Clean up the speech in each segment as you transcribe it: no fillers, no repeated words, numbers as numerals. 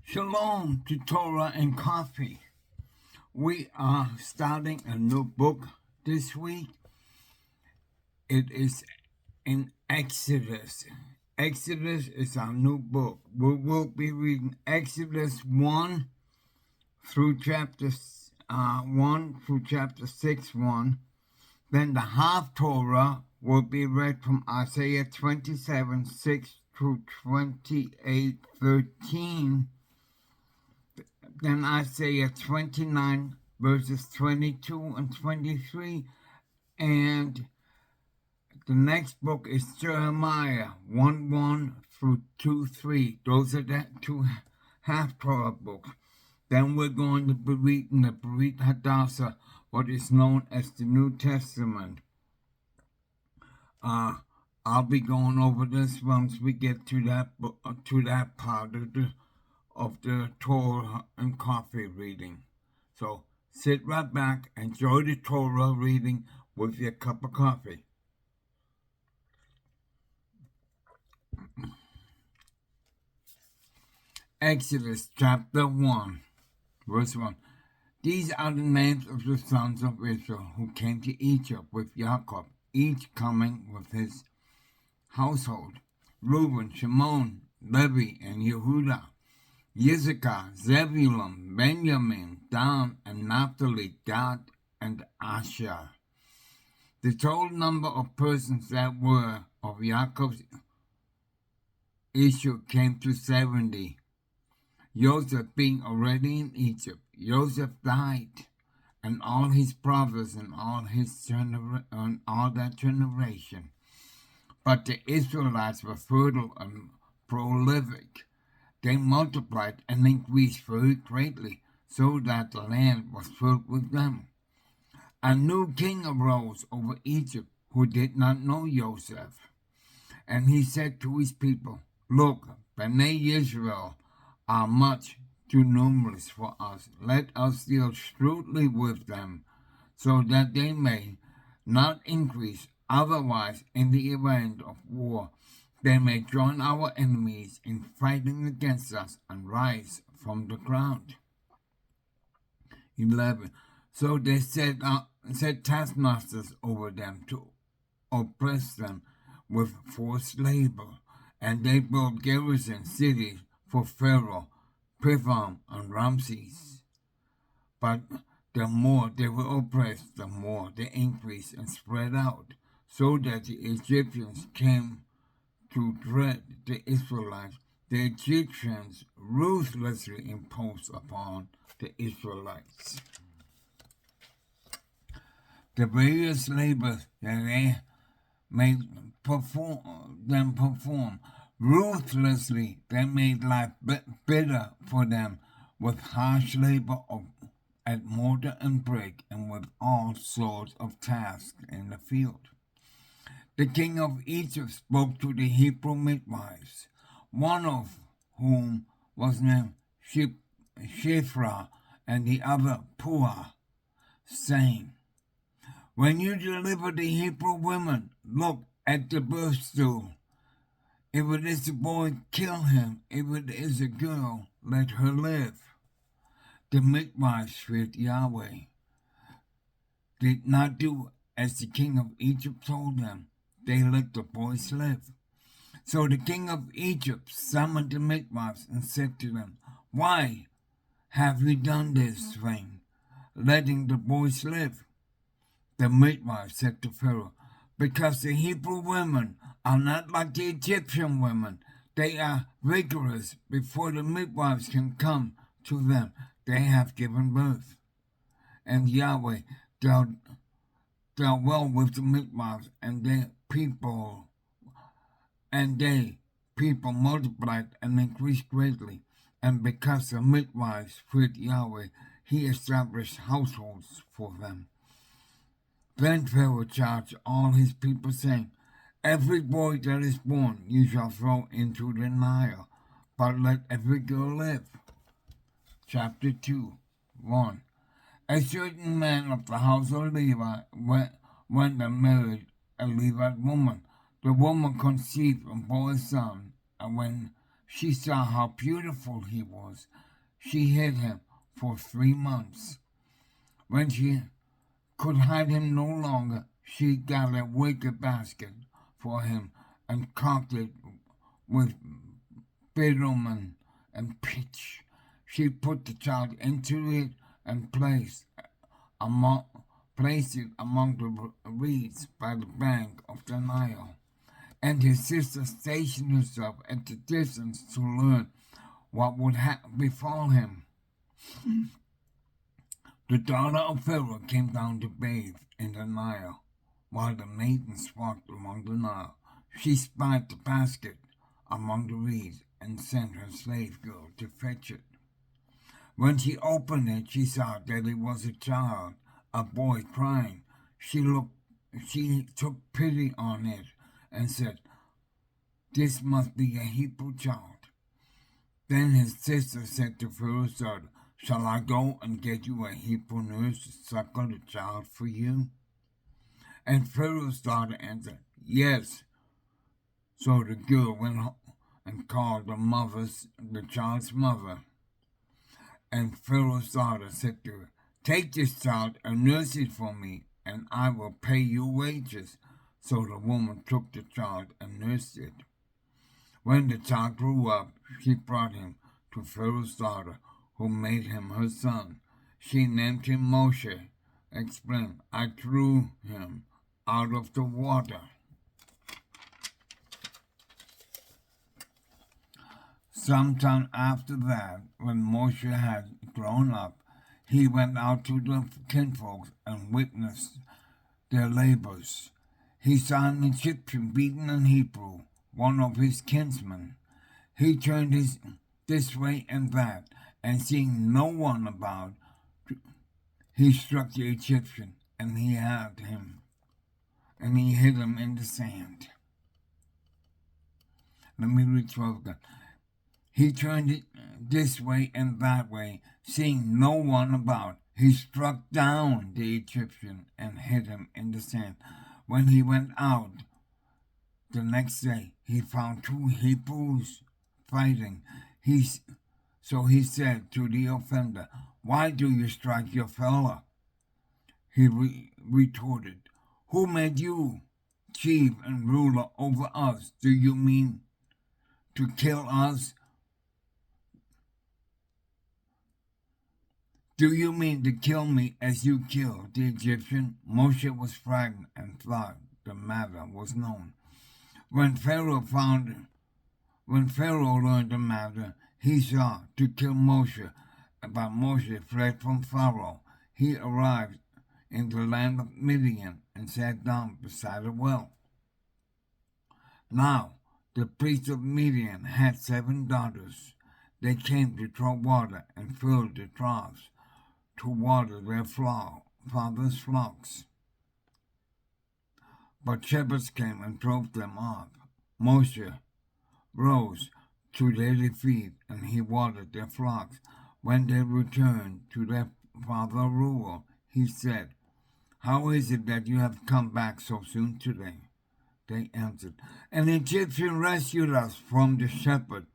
Shalom to Torah and Coffee. We are starting a new book this week. It is in Exodus. Exodus is our new book. We will be reading Exodus 1 through chapter 1 through chapter 6:1. Then the Haftarah will be read from Isaiah 27:6 through 28:13. Then Isaiah 29 verses 22 and 23. And the next book is Jeremiah 1:1 through 2:3. Those are the two Haftarah books. Then we're going to be reading the BeritHadasah, what is known as the New Testament. I'll be going over this once we get to that book, to that part of the Torah and Coffee reading. So sit right back, enjoy the Torah reading with your cup of coffee. Exodus chapter 1, verse 1. These are the names of the sons of Israel who came to Egypt with Jacob, each coming with his household: Reuben, Shimon, Levi, and Yehudah, Issachar, Zebulun, Benjamin, Dan, and Naphtali, Gad, and Asher. The total number of persons that were of Jacob's issue came to 70. Joseph being already in Egypt, Joseph died, and all his brothers and all that generation. But the Israelites were fertile and prolific. They multiplied and increased very greatly, so that the land was filled with them. A new king arose over Egypt who did not know Joseph. And he said to his people, "Look, Bnei Israel are much too numerous for us. Let us deal shrewdly with them, so that they may not increase. Otherwise, in the event of war, they may join our enemies in fighting against us and rise from the ground." 11. So they set taskmasters over them to oppress them with forced labor, and they built garrison cities for Pharaoh, Pithom, and Ramses. But the more they were oppressed, the more they increased and spread out, so that the Egyptians came to dread the Israelites. The Egyptians ruthlessly imposed upon the Israelites the various labors that they made perform. Ruthlessly, they made life bitter for them with harsh labor at mortar and brick, and with all sorts of tasks in the field. The king of Egypt spoke to the Hebrew midwives, one of whom was named Shiphrah and the other Puah, saying, "When you deliver the Hebrew women, look at the birth stool. If it is a boy, kill him. If it is a girl, let her live." The midwives feared Yahweh, did not do as the king of Egypt told them. They let the boys live. So the king of Egypt summoned the midwives and said to them, "Why have you done this thing, letting the boys live?" The midwives said to Pharaoh, "Because the Hebrew women are not like the Egyptian women. They are vigorous. Before the midwives can come to them, they have given birth." And Yahweh dealt well with the midwives, and the people multiplied and increased greatly. And because the midwives feared Yahweh, he established households for them. Then Pharaoh charged all his people, saying, "Every boy that is born you shall throw into the Nile, but let every girl live." Chapter 2, 1. A certain man of the house of Levi went and married a Levite woman. The woman conceived and bore a son, and when she saw how beautiful he was. She hid him for 3 months. When she could hide him no longer, she got a wicker basket for him and caulked it with bitumen and pitch. She put the child into it and placed it among the reeds by the bank of the Nile. And his sister stationed herself at the distance to learn what would befall him. The daughter of Pharaoh came down to bathe in the Nile, while the maidens walked along the Nile. She spied the basket among the reeds and sent her slave girl to fetch it. When she opened it, she saw that it was a child, a boy crying. She took pity on it and said, "This must be a Hebrew child." Then his sister said to Pharaoh's daughter, "Shall I go and get you a Hebrew nurse to suckle the child for you?" And Pharaoh's daughter answered, "Yes." So the girl went home and called the child's mother. And Pharaoh's daughter said to her, "Take this child and nurse it for me, and I will pay you wages." So the woman took the child and nursed it. When the child grew up, she brought him to Pharaoh's daughter, who made him her son. She named him Moshe. Explained, "I drew him out of the water." Sometime after that, when Moshe had grown up, he went out to the kinfolks and witnessed their labors. He saw an Egyptian beaten an Hebrew, one of his kinsmen. He turned this way and that, and seeing no one about, he struck the Egyptian, and he hid him in the sand. Let me read 12 again. He turned it this way and that way, seeing no one about. He struck down the Egyptian and hid him in the sand. When he went out the next day, he found 2 Hebrews fighting. So he said to the offender, "Why do you strike your fellow?" He retorted, "Who made you chief and ruler over us? Do you mean to kill us? Do you mean to kill me as you killed the Egyptian?" Moshe was frightened and thought the matter was known. When Pharaoh learned the matter, he sought to kill Moshe, but Moshe fled from Pharaoh. He arrived in the land of Midian and sat down beside a well. Now, the priest of Midian had 7 daughters. They came to draw water and filled the troughs to water their father's flocks. But shepherds came and drove them off. Moshe rose to their defeat, and he watered their flocks. When they returned to their father Reuel, he said, "How is it that you have come back so soon today?" They answered, "An Egyptian rescued us from the shepherd.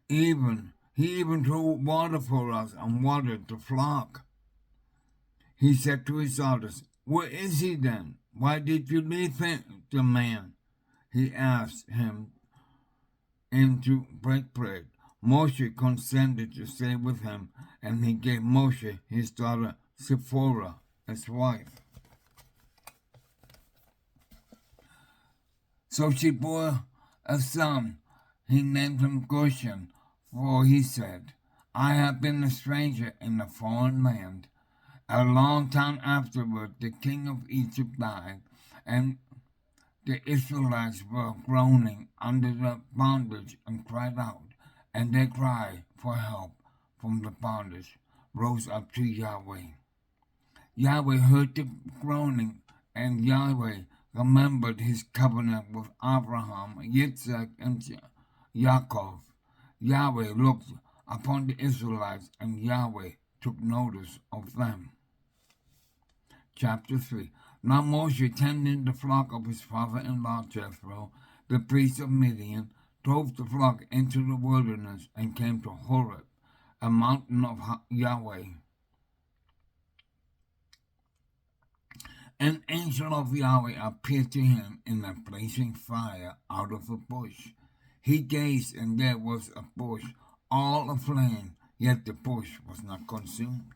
He even drew water for us and watered the flock." He said to his daughters, "Where is he then? Why did you leave the man?" He asked him to break bread. Moshe consented to stay with him, and he gave Moshe his daughter Zipporah as wife. So she bore a son. He named him Goshen, for he said, "I have been a stranger in a foreign land." A long time afterward, the king of Egypt died, and the Israelites were groaning under the bondage and cried out, and their cry for help from the bondage rose up to Yahweh. Yahweh heard the groaning, and Yahweh remembered his covenant with Abraham, Yitzhak, and Yaakov. Yahweh looked upon the Israelites, and Yahweh took notice of them. Chapter 3. Now Moshe tended the flock of his father-in-law Jethro, the priest of Midian, drove the flock into the wilderness and came to Horeb, a mountain of Yahweh. An angel of Yahweh appeared to him in a blazing fire out of a bush. He gazed, and there was a bush all aflame, yet the bush was not consumed.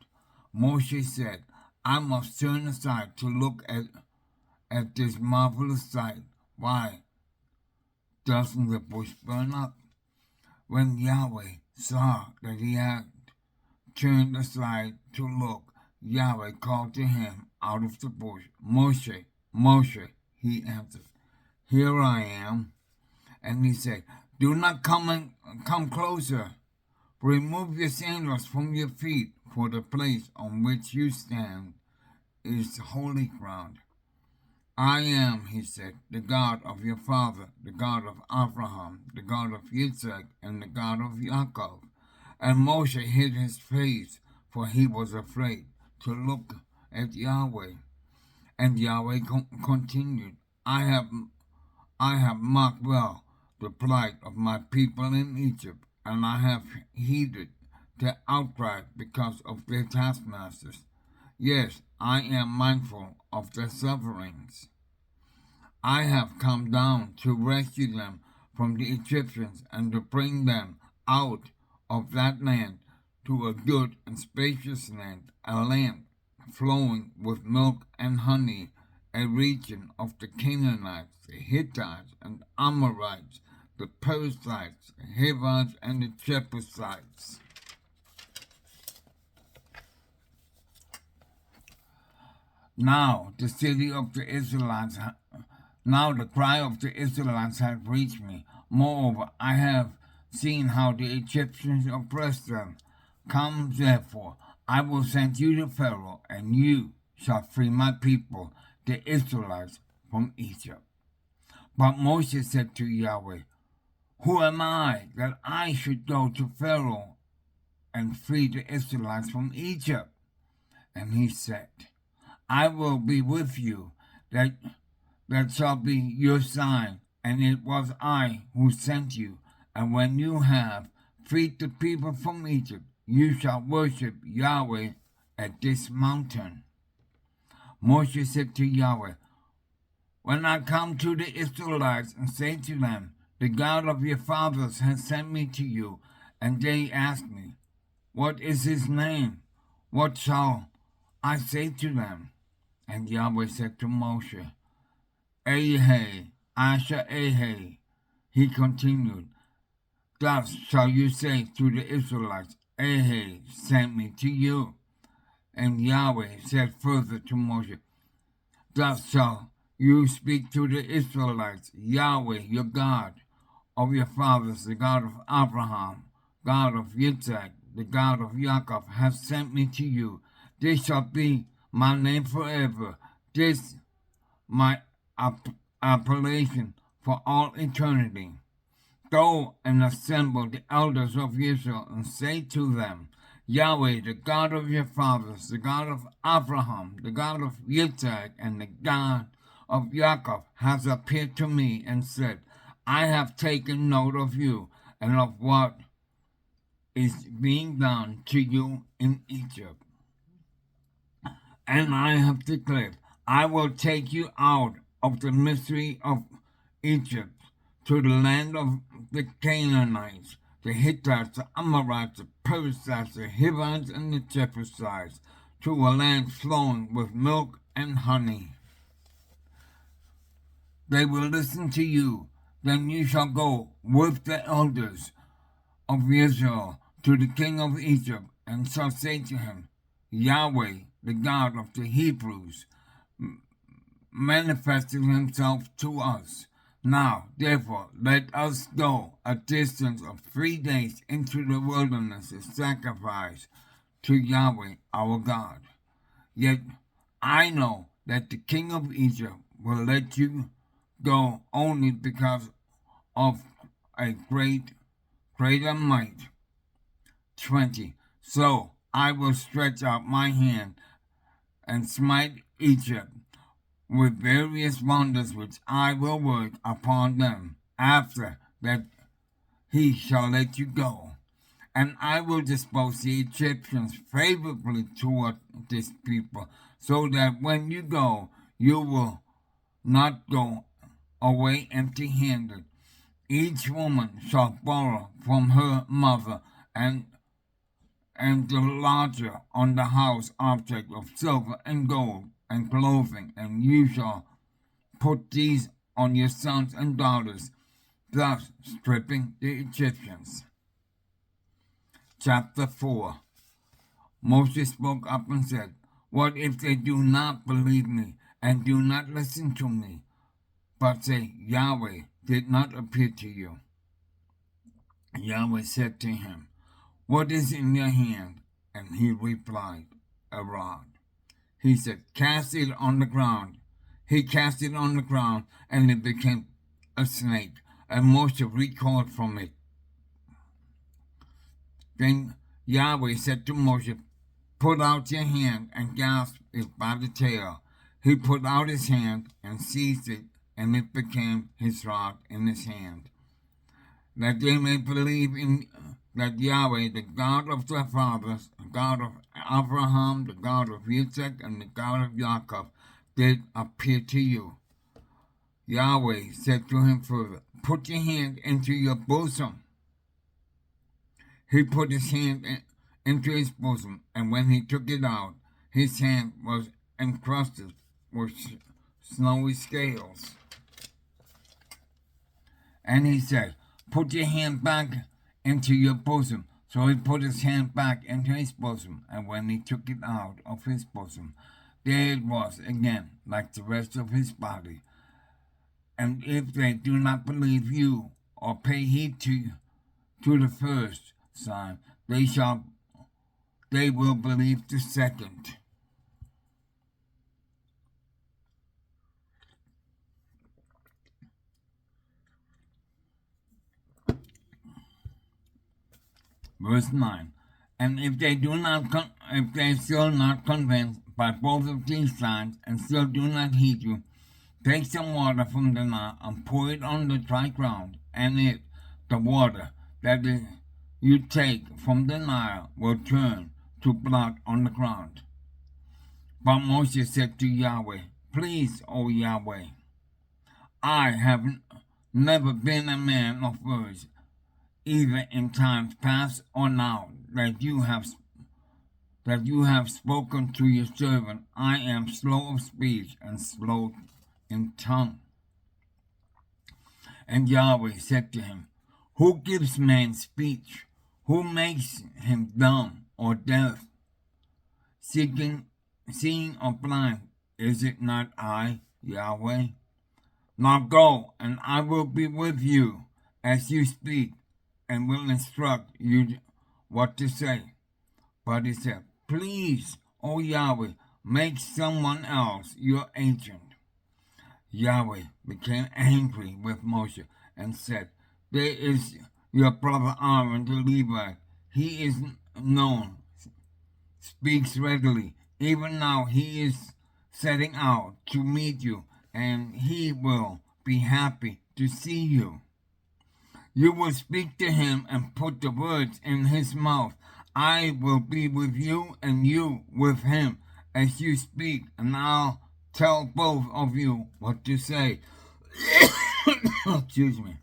Moshe said, I must turn aside to look at this marvelous sight. Why doesn't the bush burn up? When Yahweh saw that he had turned aside to look, Yahweh called to him out of the bush, Moshe, Moshe, he answered, Here I am. And he said, Do not come closer. Remove your sandals from your feet, for the place on which you stand is holy ground. I am, he said, the God of your father, the God of Abraham, the God of Isaac, and the God of Jacob. And Moshe hid his face, for he was afraid to look at Yahweh. And Yahweh continued, I have marked well the plight of my people in Egypt, and I have heeded their outcry because of their taskmasters. Yes, I am mindful of their sufferings. I have come down to rescue them from the Egyptians and to bring them out of that land to a good and spacious land, a land flowing with milk and honey, a region of the Canaanites, the Hittites and Amorites, the Perizzites, the Hivites and the Jebusites. Now the cry of the Israelites had reached me. Moreover, I have seen how the Egyptians oppressed them. Come, therefore, I will send you to Pharaoh, and you shall free my people, the Israelites, from Egypt. But Moses said to Yahweh, Who am I that I should go to Pharaoh and free the Israelites from Egypt? And he said, I will be with you, that shall be your sign, and it was I who sent you. And when you have freed the people from Egypt, you shall worship Yahweh at this mountain. Moshe said to Yahweh, When I come to the Israelites and say to them, The God of your fathers has sent me to you, and they ask me, What is his name? What shall I say to them? And Yahweh said to Moshe, Ehe, Asher Ehe. He continued, Thus shall you say to the Israelites, Ehe sent me to you. And Yahweh said further to Moshe, Thus shall you speak to the Israelites, Yahweh, your God of your fathers, the God of Abraham, God of Isaac, the God of Jacob, has sent me to you. This shall be my name forever. This my appellation for all eternity. Go and assemble the elders of Israel and say to them, Yahweh, the God of your fathers, the God of Abraham, the God of Isaac, and the God of Jacob has appeared to me and said, I have taken note of you and of what is being done to you in Egypt. And I have declared, I will take you out of the misery of Egypt to the land of the Canaanites, the Hittites, the Amorites, the Perizzites, the Hivites, and the Jebusites, to a land flowing with milk and honey. They will listen to you. Then you shall go with the elders of Israel to the king of Egypt, and shall say to him, Yahweh, the God of the Hebrews, manifested himself to us. Now, therefore, let us go a distance of 3 days into the wilderness to sacrifice to Yahweh our God. Yet I know that the king of Egypt will let you go only because of a greater might. 20. So I will stretch out my hand and smite Egypt with various wonders which I will work upon them. After that he shall let you go. And I will dispose the Egyptians favorably toward this people, so that when you go, you will not go away empty-handed. Each woman shall borrow from her mother and the larger on the house object of silver and gold and clothing, and you shall put these on your sons and daughters, thus stripping the Egyptians. Chapter 4. Moses spoke up and said, what if they do not believe me and do not listen to me, but say, Yahweh did not appear to you? Yahweh said to him, what is in your hand? And he replied, a rod. He said, cast it on the ground. He cast it on the ground, and it became a snake, and Moshe recoiled from it. Then Yahweh said to Moshe, put out your hand and grasp it by the tail. He put out his hand and seized it, and it became his rod in his hand. That they may believe in that Yahweh, the God of their fathers, the God of Abraham, the God of Isaac, and the God of Jacob, did appear to you. Yahweh said to him further, put your hand into your bosom. He put his hand into his bosom, and when he took it out, his hand was encrusted with snowy scales. And he said, put your hand back into your bosom. So he put his hand back into his bosom, and when he took it out of his bosom, there it was again, like the rest of his body. And if they do not believe you, or pay heed to the first sign, they will believe the second. Verse 9. And if they still not convinced by both of these signs, and still do not heed you, take some water from the Nile and pour it on the dry ground, and the water that you take from the Nile, will turn to blood on the ground. But Moses said to Yahweh, please, O Yahweh, I have never been a man of words, either in times past or now, that you have spoken to your servant. I am slow of speech and slow in tongue. And Yahweh said to him, who gives man speech? Who makes him dumb or deaf? Seeing or blind, is it not I, Yahweh? Now go, and I will be with you as you speak, and will instruct you what to say. But he said, please, O Yahweh, make someone else your agent. Yahweh became angry with Moshe and said, there is your brother Aaron the Levite. He is known, speaks readily. Even now he is setting out to meet you, and he will be happy to see you. You will speak to him and put the words in his mouth. I will be with you and you with him as you speak, and I'll tell both of you what to say. Excuse me.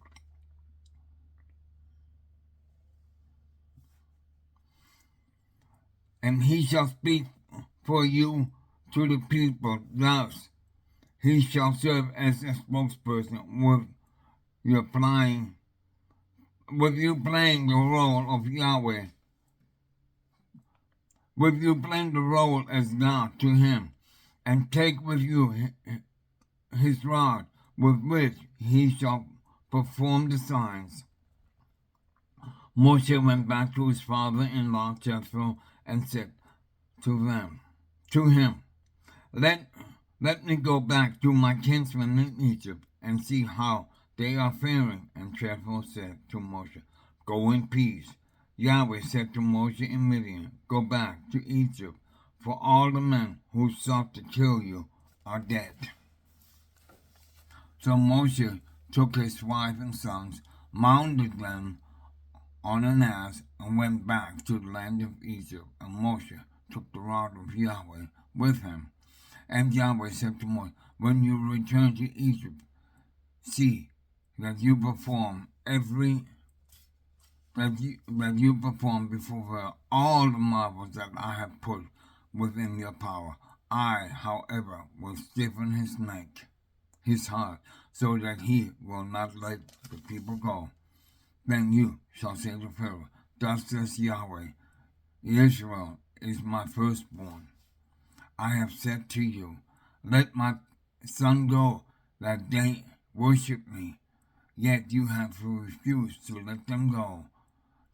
And he shall speak for you to the people. Thus he shall serve as a spokesperson with you playing the role of Yahweh. With you playing the role as God to him, and take with you his rod, with which he shall perform the signs. Moshe went back to his father-in-law Jethro and said to him, let me go back to my kinsmen in Egypt and see how they are faring. And Jethro said to Moshe, go in peace. Yahweh said to Moshe in Midian, go back to Egypt, for all the men who sought to kill you are dead. So Moshe took his wife and sons, mounted them on an ass and went back to the land of Egypt. And Moshe took the rod of Yahweh with him. And Yahweh said to Moshe, when you return to Egypt, see that you perform before her all the marvels that I have put within your power. I, however, will stiffen his neck, his heart, so that he will not let the people go. Then you shall say to Pharaoh, thus says Yahweh, Israel is my firstborn. I have said to you, let my son go, that they worship me. Yet you have refused to let them go.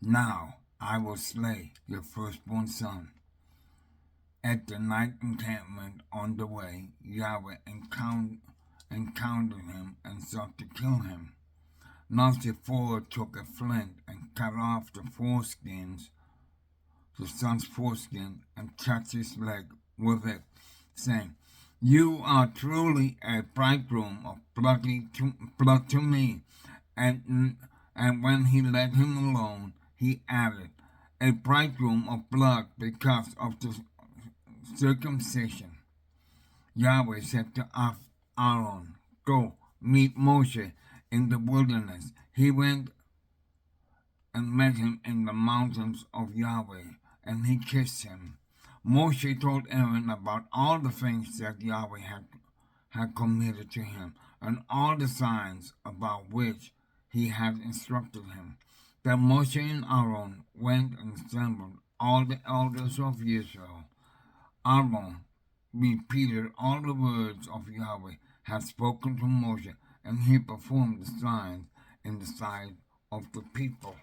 Now I will slay your firstborn son. At the night encampment on the way, Yahweh encountered him and sought to kill him. Now Zipporah took a flint and cut off the son's foreskin, and touched his leg with it, saying, you are truly a bridegroom of blood to me. And when he let him alone, he added, a bridegroom of blood because of the circumcision. Yahweh said to Aaron, go meet Moshe in the wilderness. He went and met him in the mountains of Yahweh, and he kissed him. Moshe told Aaron about all the things that Yahweh had committed to him, and all the signs about which he had instructed him. Then Moshe and Aaron went and assembled all the elders of Israel. Aaron repeated all the words of Yahweh had spoken to Moshe, and he performed the signs in the sight of the people.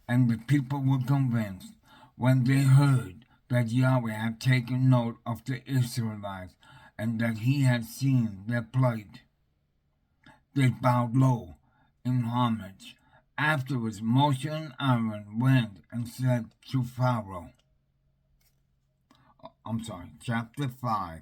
And the people were convinced when they heard that Yahweh had taken note of the Israelites and that he had seen their plight. They bowed low in homage. Afterwards, Moshe and Aaron went and said to Pharaoh, chapter 5.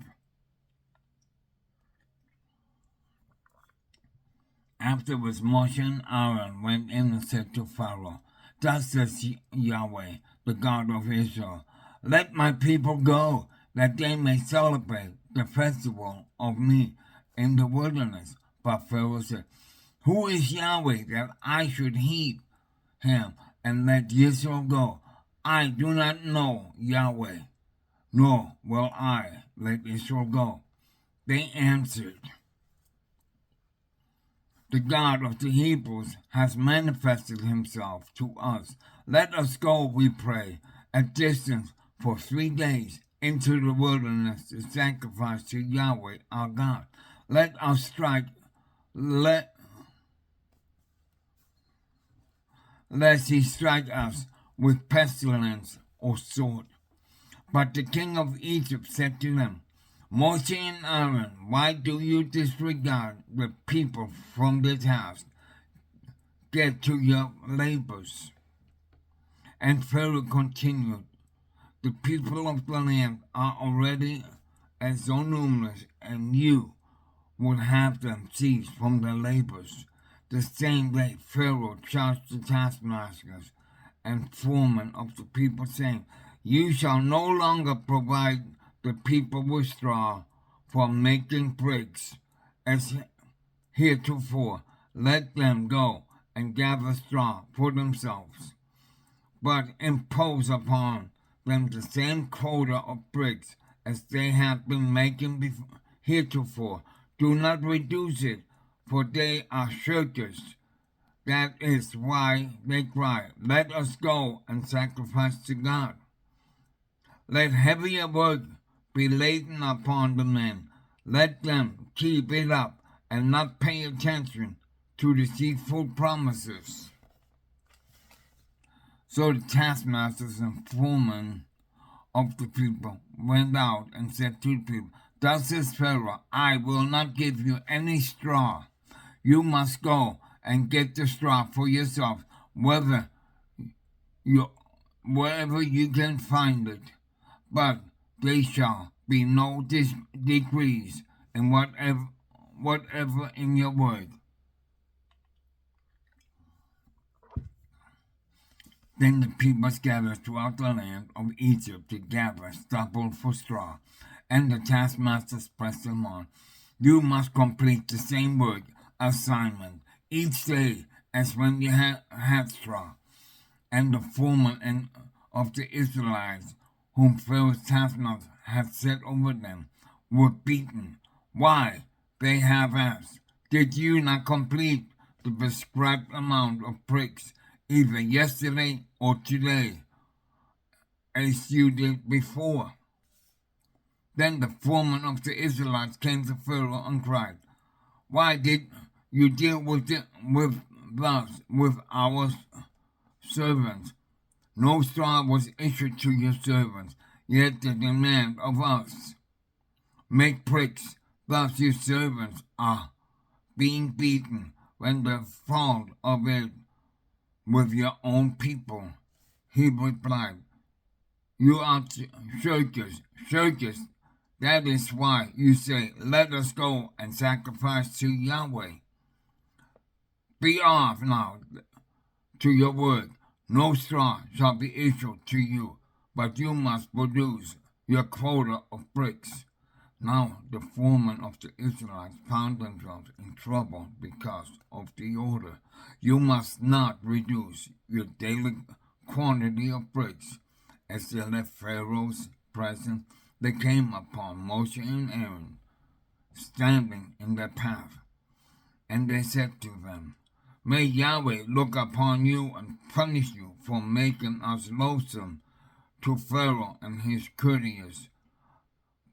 Afterwards, Moshe and Aaron went in and said to Pharaoh, thus says Yahweh, the God of Israel, let my people go, that they may celebrate the festival of me in the wilderness. But Pharaoh said, who is Yahweh that I should heed him and let Israel go? I do not know Yahweh, nor will I let Israel go. They answered, the God of the Hebrews has manifested himself to us. Let us go, we pray, a distance for 3 days into the wilderness to sacrifice to Yahweh our God. Lest he strike us with pestilence or sword. But the king of Egypt said to them, Moshe and Aaron, why do you disregard the people from this house? Get to your labors. And Pharaoh continued, the people of the land are already so numerous, and you would have them cease from their labors. The same day Pharaoh charged the taskmasters and foremen of the people, saying, you shall no longer provide the people with straw for making bricks as heretofore. Let them go and gather straw for themselves, but impose upon them the same quota of bricks as they have been making heretofore. Do not reduce it, for they are shirkers. That is why they cry, let us go and sacrifice to God. Let heavier work be laden upon the men. Let them keep it up and not pay attention to deceitful promises. So the taskmasters and foremen of the people went out and said to the people, thus says Pharaoh, I will not give you any straw. You must go and get the straw for yourself, wherever you can find it. But there shall be no decrease in whatever in your work. Then the people scattered throughout the land of Egypt to gather stubble for straw, and the taskmasters pressed them on. You must complete the same work assignment each day as when you had straw. And the foreman of the Israelites, whom Pharaoh's taskmasters had set over them, were beaten. Why? They have asked. Did you not complete the prescribed amount of bricks either yesterday or today, as you did before? Then the foreman of the Israelites came to Pharaoh and cried, Why did you deal with our servants? No straw was issued to your servants, yet the demand of us, make bricks. Thus your servants are being beaten when the fault of it with your own people. He replied, You are shirkers. That is why you say, Let us go and sacrifice to Yahweh. Be off now to your work. No straw shall be issued to you, but you must produce your quota of bricks. Now the foremen of the Israelites found themselves in trouble because of the order. You must not reduce your daily quantity of bricks. As they left Pharaoh's presence, they came upon Moshe and Aaron standing in their path. And they said to them, May Yahweh look upon you and punish you for making us loathsome to Pharaoh and his courtiers,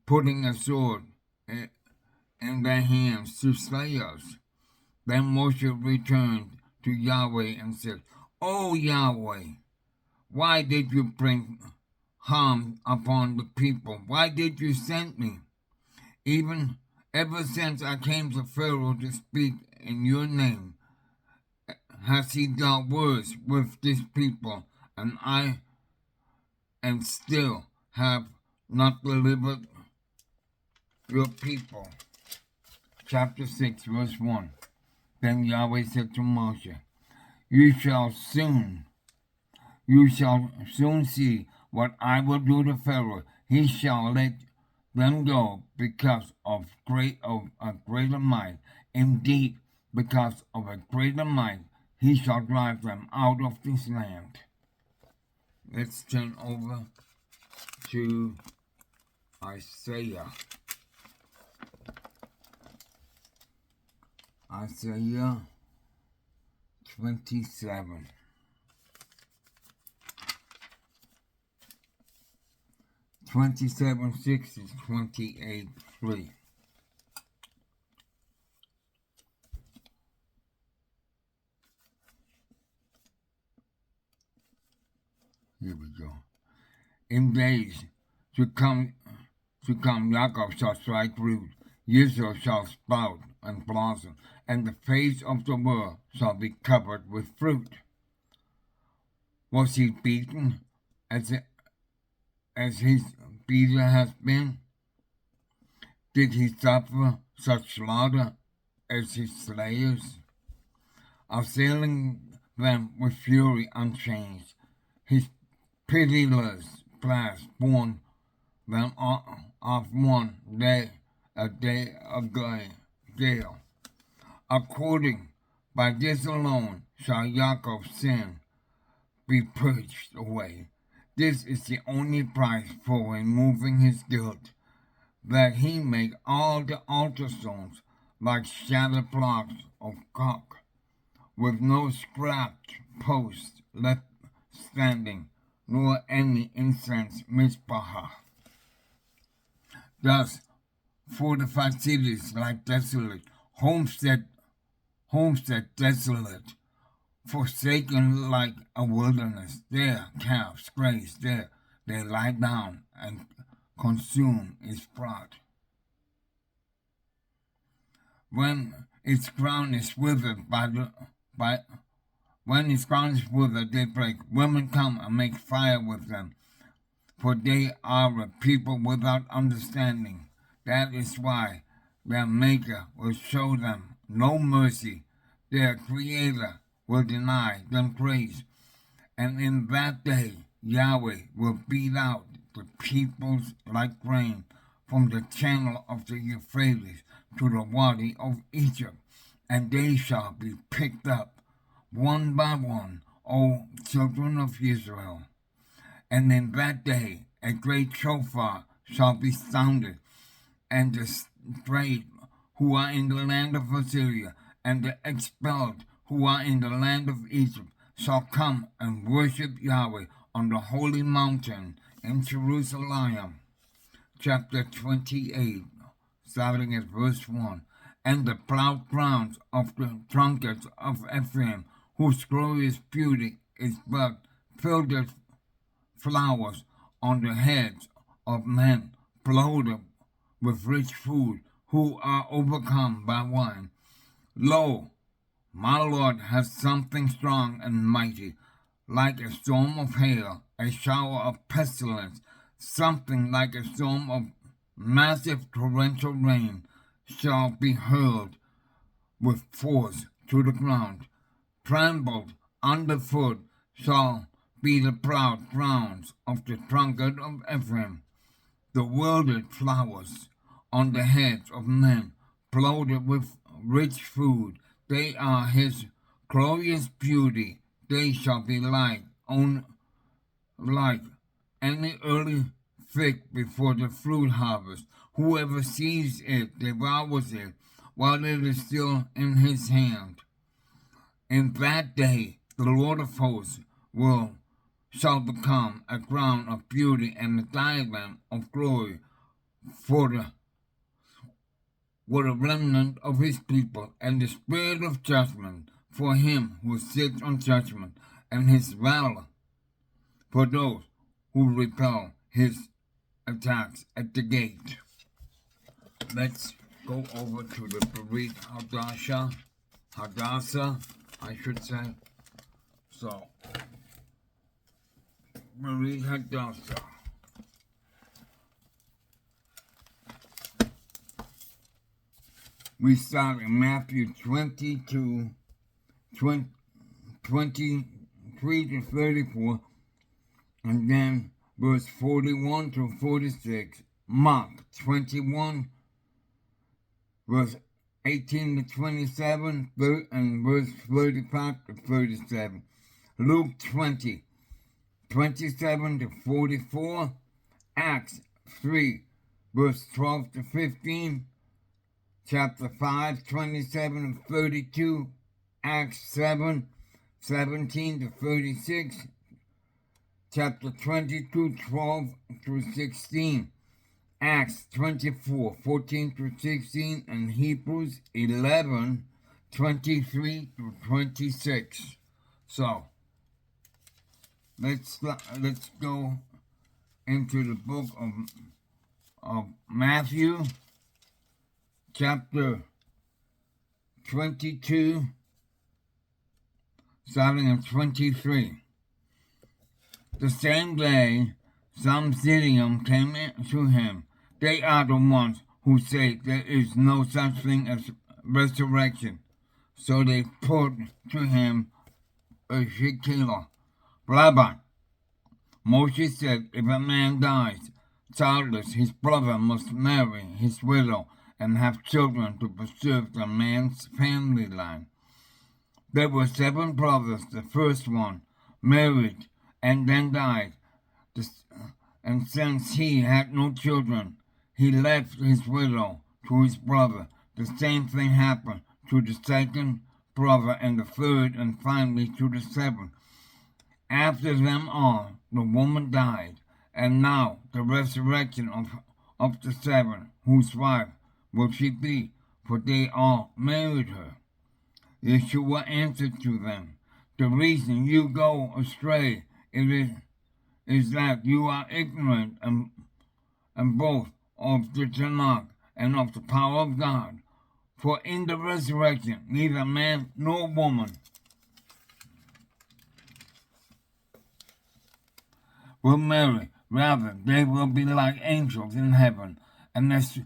putting a sword in their hands to slay us. Then Moshe returned to Yahweh and said, O Yahweh, why did you bring harm upon the people? Why did you send me? Even ever since I came to Pharaoh to speak in your name, has he dealt words with this people, and still have not delivered your people. Chapter 6, verse 1. Then Yahweh said to Moshe, You shall soon see what I will do to Pharaoh. He shall let them go because of a greater might. Indeed, because of a greater might, he shall drive them out of this land. Let's turn over to Isaiah. Isaiah 27. 27:6 is 28:3. Here we go. In days to come, Jacob shall strike root, Israel shall sprout and blossom, and the face of the world shall be covered with fruit. Was he beaten as his beater has been? Did he suffer such slaughter as his slayers? Assailing them with fury unchanged, his pitiless blast borne them off one day, a gale. According by this alone shall Jacob's sin be purged away. This is the only price for removing his guilt, that he make all the altar stones like shattered blocks of cock, with no scrapped post left standing, nor any incense mizpah. Thus, fortified cities like desolate, homestead desolate, forsaken like a wilderness. There calves graze, there they lie down and consume its brought. When its ground is withered when its ground is withered, they break. Women come and make fire with them, for they are a people without understanding. That is why their Maker will show them no mercy. Their Creator will deny them grace, And in that day Yahweh will beat out the peoples like rain from the channel of the Euphrates to the Wadi of Egypt, and they shall be picked up one by one, O children of Israel. And in that day a great shofar shall be sounded, and the strayed who are in the land of Assyria, and the expelled who are in the land of Egypt, shall come and worship Yahweh on the holy mountain in Jerusalem. Chapter 28, starting at verse 1. And the proud crowns of the drunkards of Ephraim, whose glorious beauty is but filtered flowers on the heads of men bloated with rich food, who are overcome by wine. Lo, my Lord has something strong and mighty, like a storm of hail, a shower of pestilence, something like a storm of massive torrential rain shall be hurled with force to the ground. Trampled underfoot shall be the proud crowns of the drunkard of Ephraim, the wilted flowers on the heads of men, bloated with rich food. They are his glorious beauty. They shall be like any early fig before the fruit harvest. Whoever sees it devours it while it is still in his hand. In that day the Lord of hosts shall become a crown of beauty and a diadem of glory for the remnant of his people, and the spirit of judgment for him who sits on judgment, and his valor for those who repel his attacks at the gate. Let's go over to the BeritHadasah, I should say. So, BeritHadasah. We start in Matthew 22, 23 to 34, and then verse 41 to 46. Mark 21, verse 18 to 27, and verse 35 to 37. Luke 20, 27 to 44. Acts 3, verse 12 to 15. Chapter 5, 27 and 32, Acts 7, 17 to 36, chapter 22, 12 through 16, Acts 24, 14 through 16, and Hebrews 11, 23 through 26. So, let's go into the book of Matthew, chapter 22, starting at 23. The same day, some Sidonians came to him. They are the ones who say there is no such thing as resurrection. So they put to him a shikila. Rabbi, Moses said if a man dies childless, his brother must marry his widow and have children to preserve the man's family line. There were 7 brothers. The first one married and then died, and since he had no children, he left his widow to his brother. The same thing happened to the second brother and the third, and finally to the 7th. After them all, the woman died, and now the resurrection of the 7th, whose wife will she be? For they all married her. Yeshua answered to them, the reason you go astray is that you are ignorant and both of the Tanakh and of the power of God. For in the resurrection, neither man nor woman will marry. Rather, they will be like angels in heaven. And as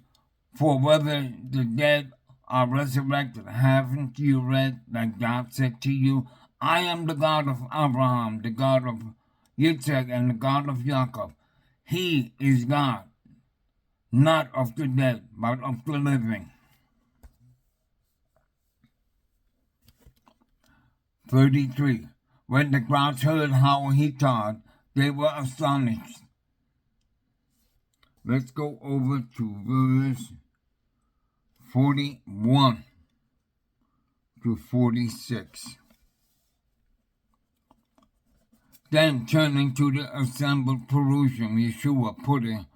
for whether the dead are resurrected, haven't you read that God said to you, I am the God of Abraham, the God of Yitzhak, and the God of Jacob. He is God, not of the dead, but of the living. 33. When the crowds heard how he taught, they were astonished. Let's go over to verse 41 to 46. Then turning to the assembled Perusian, Yeshua put a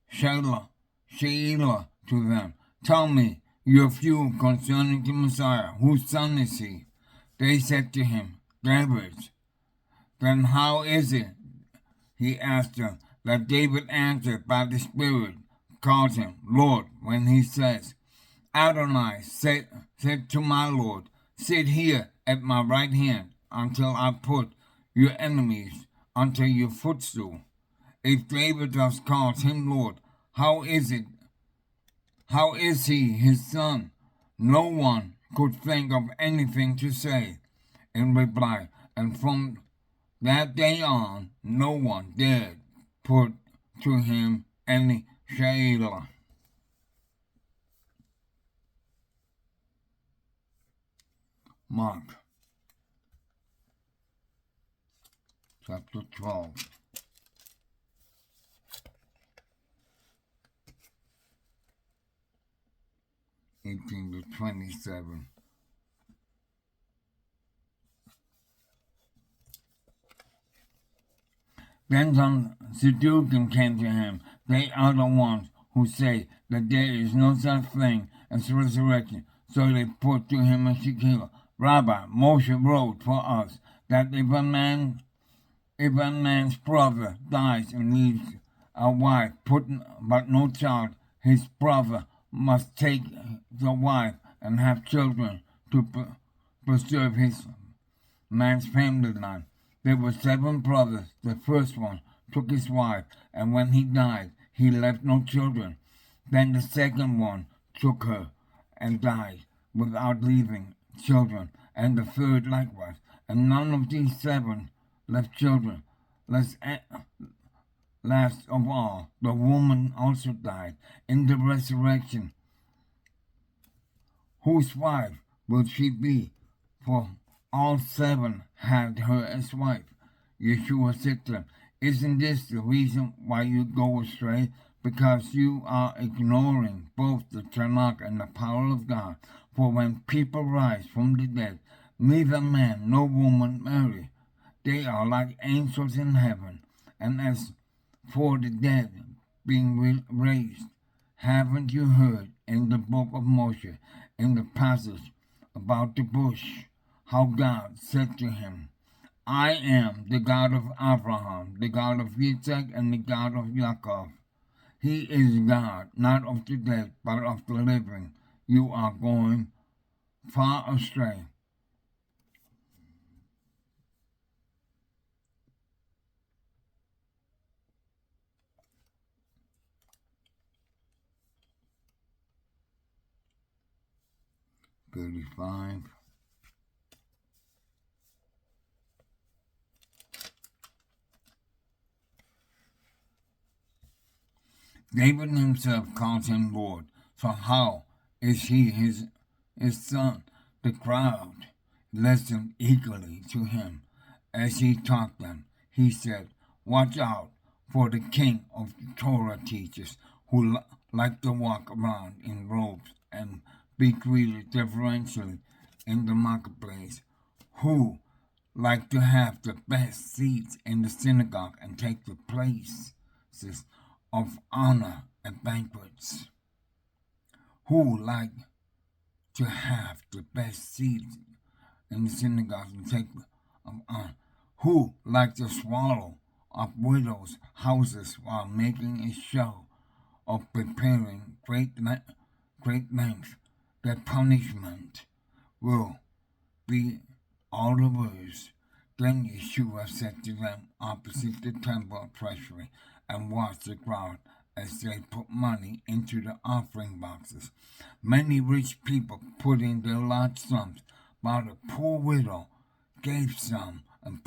Sheila to them. Tell me your view concerning the Messiah. Whose son is he? They said to him, David's. Then how is it, he asked them, that David answered by the Spirit calls him Lord when he says, Adonai said to my Lord, sit here at my right hand until I put your enemies under your footstool. If David thus calls him Lord, how is he his son? No one could think of anything to say in reply, and from that day on, no one dared put to him any Sheila. Mark chapter 12. 18 to 27. Then some Sadducees came to him. They are the ones who say that there is no such thing as resurrection. So they put to him a Sheila. Rabbi, Moshe wrote for us that if a man's brother dies and leaves a wife but no child, his brother must take the wife and have children to preserve his man's family line. There were 7 brothers. The first one took his wife, and when he died, he left no children. Then the second one took her and died without leaving children, and the third likewise. And none of these 7 left children. Last of all, the woman also died. In the resurrection, whose wife will she be? For all 7 had her as wife. Yeshua said to them, Isn't this the reason why you go astray? Because you are ignoring both the Tanakh and the power of God. For when people rise from the dead, neither man nor woman marry. They are like angels in heaven. And as for the dead being raised, haven't you heard in the book of Moshe, in the passage about the bush, how God said to him, I am the God of Abraham, the God of Yitzhak, and the God of Jacob. He is God, not of the dead, but of the living. You are going far astray. $35. David himself calls him Lord. So how is he his son? The crowd listened eagerly to him as he taught them. He said, Watch out for the king of the Torah teachers who like to walk around in robes and be greeted deferentially in the marketplace, who like to have the best seats in the synagogue and take the places of honor at banquets, who like to have the best seats in the synagogue and take of honor, who like to swallow up widows' houses while making a show of preparing great length. Their punishment will be all the worse. Then Yeshua said to them opposite the temple treasury and watched the crowd as they put money into the offering boxes. Many rich people put in their large sums, but a poor widow gave some and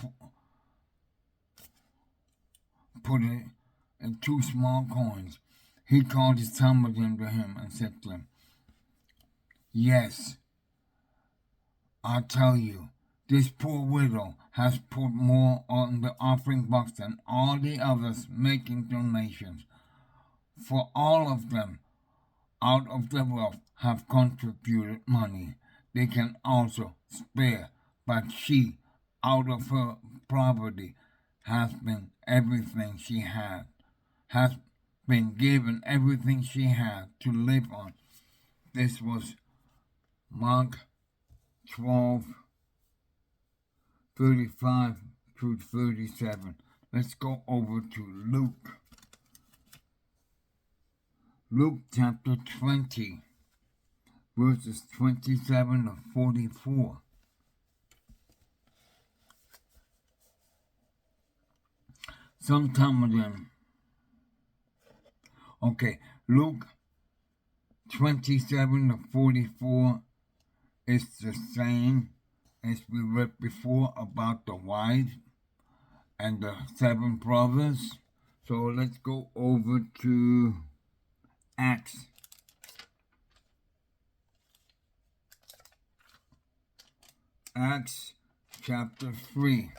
put it in 2 small coins. He called some of them to him and said to him, "Yes, I tell you, this poor widow has put more on the offering box than all the others making donations, for all of them out of their wealth have contributed money they can also spare, but she, out of her poverty, has been given everything she had to live on." This was Mark 12:35 through 37. Let's go over to Luke. Luke chapter 20, verses 27 to 44. Sometime of them. Okay, Luke 27 to 44 is the same as we read before about the wife and the 7 brothers. So let's go over to Acts. Acts chapter 3.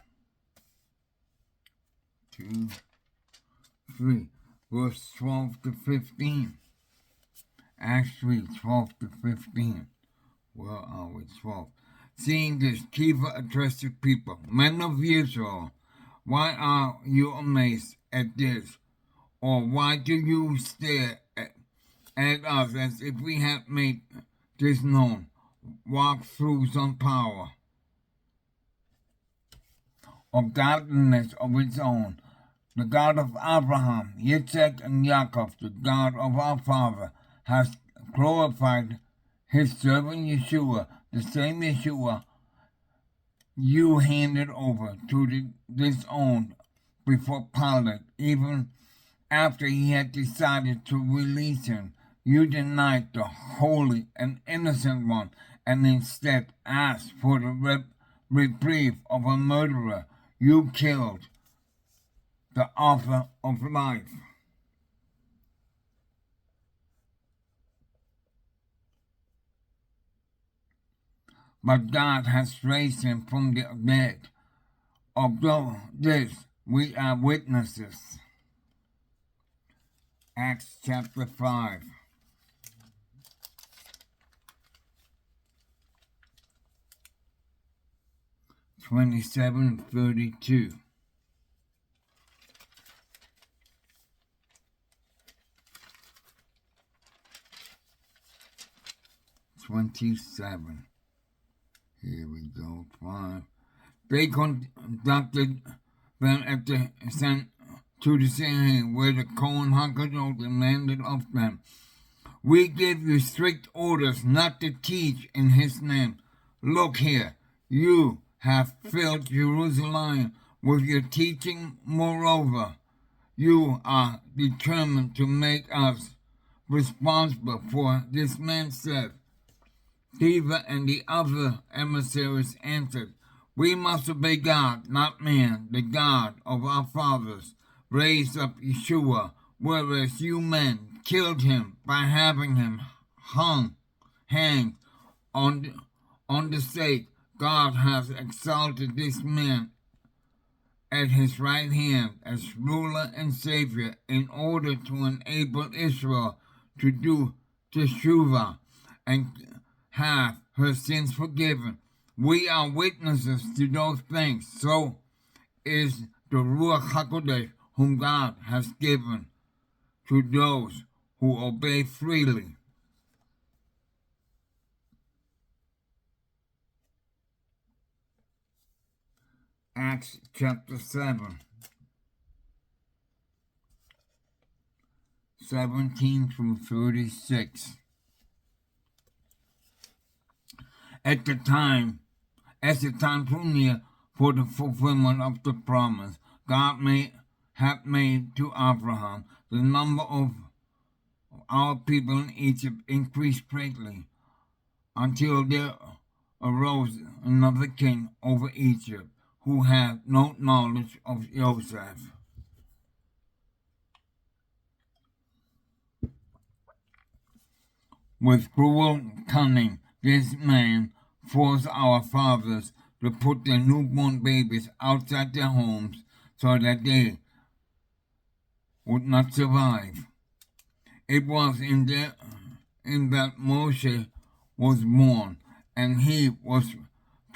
3, verse 12 to 15. Acts 3, 12 to 15. Where are we? 12. Seeing this, Kiva addressed the people, "Men of Israel, why are you amazed at this? Or why do you stare at us as if we had made this known? Walk through some power of godliness of its own. The God of Abraham, Yitzhak, and Jacob, the God of our father, has glorified his servant Yeshua, the same Yeshua you handed over to the disowned before Pilate. Even after he had decided to release him, you denied the holy and innocent one and instead asked for the reprieve of a murderer. You killed the author of life, but God has raised him from the dead. Of this we are witnesses." Acts chapter 5. 27-32. 27. Here we go. 5. They conducted them at the to the Sanhedrin, where the Kohen Hakadosh demanded of them, "We give you strict orders not to teach in his name. Look here, you have filled Jerusalem with your teaching. Moreover, you are determined to make us responsible for this." Man said. Kiva and the other emissaries answered, "We must obey God, not man. The God of our fathers raised up Yeshua, whereas you men killed him by having him hanged on the stake. God has exalted this man at his right hand as ruler and savior in order to enable Israel to do teshuvah and have her sins forgiven. We are witnesses to those things. So is the Ruach HaKodesh, whom God has given to those who obey freely." Acts chapter 7. 17 through 36. As the time drew near for the fulfillment of the promise God had made to Abraham, the number of our people in Egypt increased greatly until there arose another king over Egypt who had no knowledge of Joseph. With cruel cunning, this man forced our fathers to put their newborn babies outside their homes so that they would not survive. It was in that Moshe was born, and he was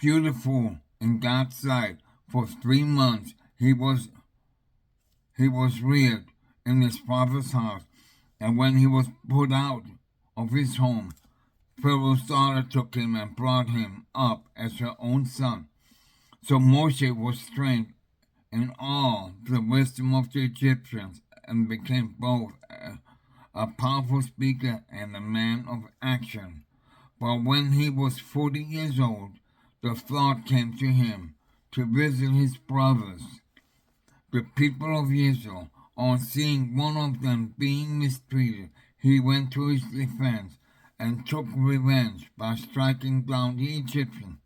beautiful in God's sight. For 3 months he was reared in his father's house, and when he was put out of his home, Pharaoh's daughter took him and brought him up as her own son. So Moshe was trained in all the wisdom of the Egyptians and became both a powerful speaker and a man of action. But when he was 40 years old, the thought came to him to visit his brothers, the people of Israel. On seeing one of them being mistreated, he went to his defense and took revenge by striking down the Egyptian.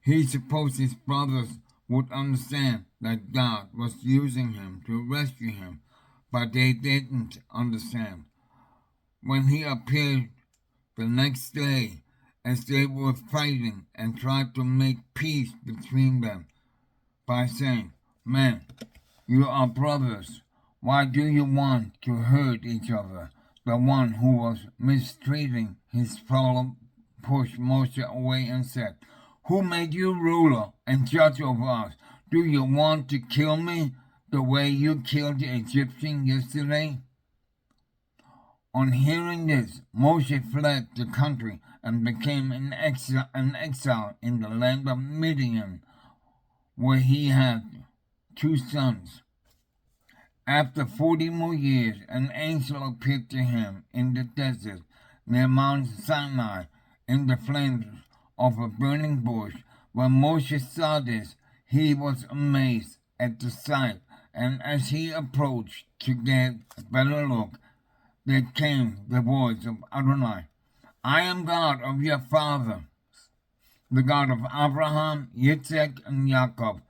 He supposed his brothers would understand that God was using him to rescue him, but they didn't understand. When he appeared the next day, as they were fighting, and tried to make peace between them by saying, "Men, you are brothers. Why do you want to hurt each other?" The one who was mistreating his fellow pushed Moshe away and said, "Who made you ruler and judge over us? Do you want to kill me the way you killed the Egyptian yesterday?" On hearing this, Moshe fled the country and became an exile in the land of Midian, where he had 2 sons. After 40 more years, an angel appeared to him in the desert near Mount Sinai in the flames of a burning bush. When Moshe saw this, he was amazed at the sight, and as he approached to get a better look, there came the voice of Adonai, "I am God of your father, the God of Abraham, Yitzhak, and Jacob."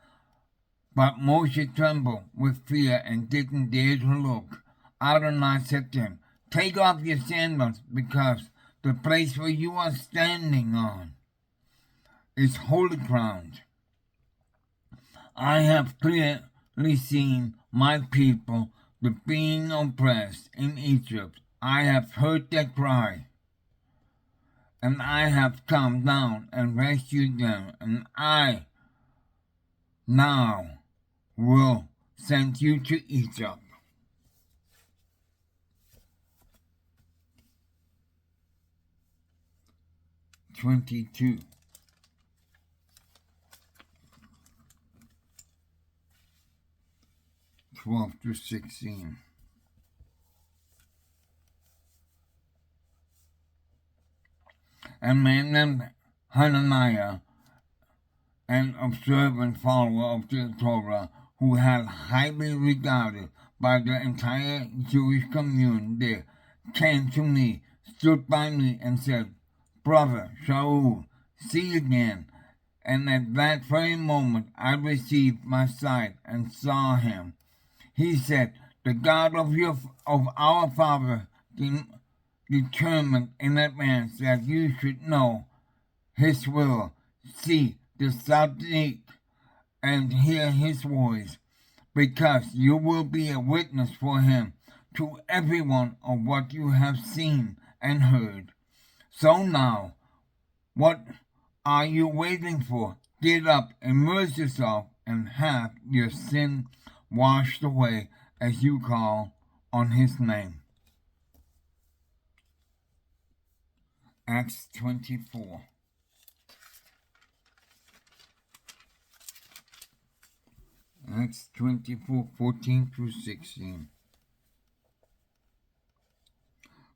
But Moshe trembled with fear and didn't dare to look. Adonai said to him, "Take off your sandals, because the place where you are standing on is holy ground. I have clearly seen my people, the being oppressed in Egypt. I have heard their cry, and I have come down and rescued them, and I now will send you to Egypt." 22. 12-16. A man named Hananiah, an observant follower of the Torah, who had highly regarded by the entire Jewish community there, came to me, stood by me, and said, "Brother Shaul, see again." And at that very moment I received my sight and saw him. He said, "The God of our father determined in advance that you should know his will, see the Tzaddik, and hear his voice, because you will be a witness for him to everyone of what you have seen and heard. So now, what are you waiting for? Get up, immerse yourself, and have your sin washed away as you call on his name." Acts 24. Acts 24, 14-16.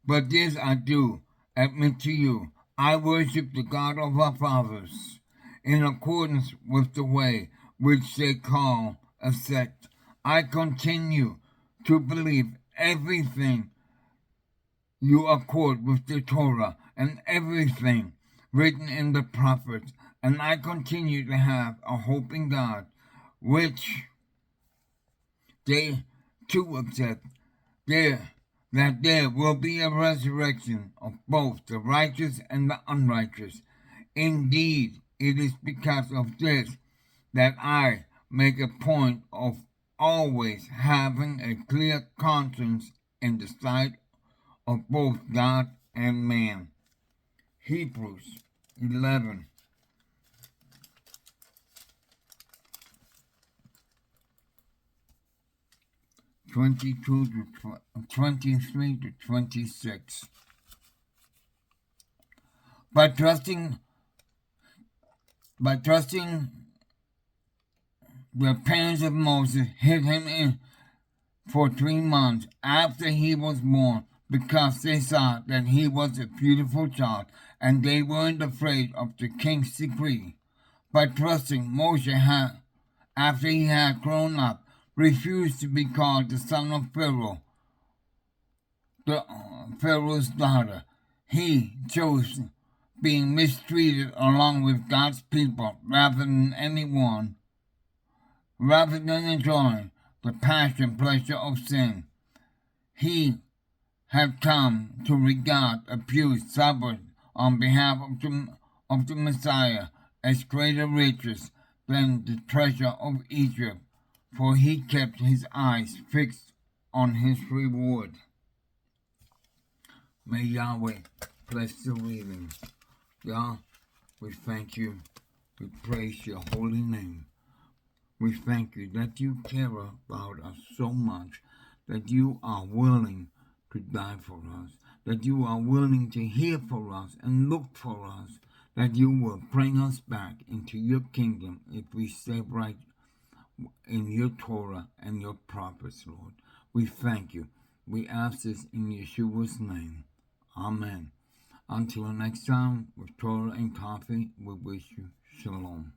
"But this I do, admit to you, I worship the God of our fathers, in accordance with the way which they call a sect. I continue to believe everything you accord with the Torah, and everything written in the prophets, and I continue to have a hope in God, which they too accept, that there will be a resurrection of both the righteous and the unrighteous. Indeed, it is because of this that I make a point of always having a clear conscience in the sight of both God and man. Hebrews 11. 22 to 23 to 26. By trusting the parents of Moses hid him in for 3 months after he was born, because they saw that he was a beautiful child, and they weren't afraid of the king's decree. By trusting Moshe, after he had grown up, refused to be called the son of Pharaoh, Pharaoh's daughter. He chose being mistreated along with God's people rather than enjoying the passion pleasure of sin. He had come to regard abuse suffered on behalf of the Messiah as greater riches than the treasure of Egypt, for he kept his eyes fixed on his reward. May Yahweh bless the reading. Yah, we thank you. We praise your holy name. We thank you that you care about us so much, that you are willing to die for us, that you are willing to hear for us and look for us, that you will bring us back into your kingdom if we stay right in your Torah and your prophets, Lord. We thank you. We ask this in Yeshua's name. Amen. Until next time, with Torah and coffee, we wish you shalom.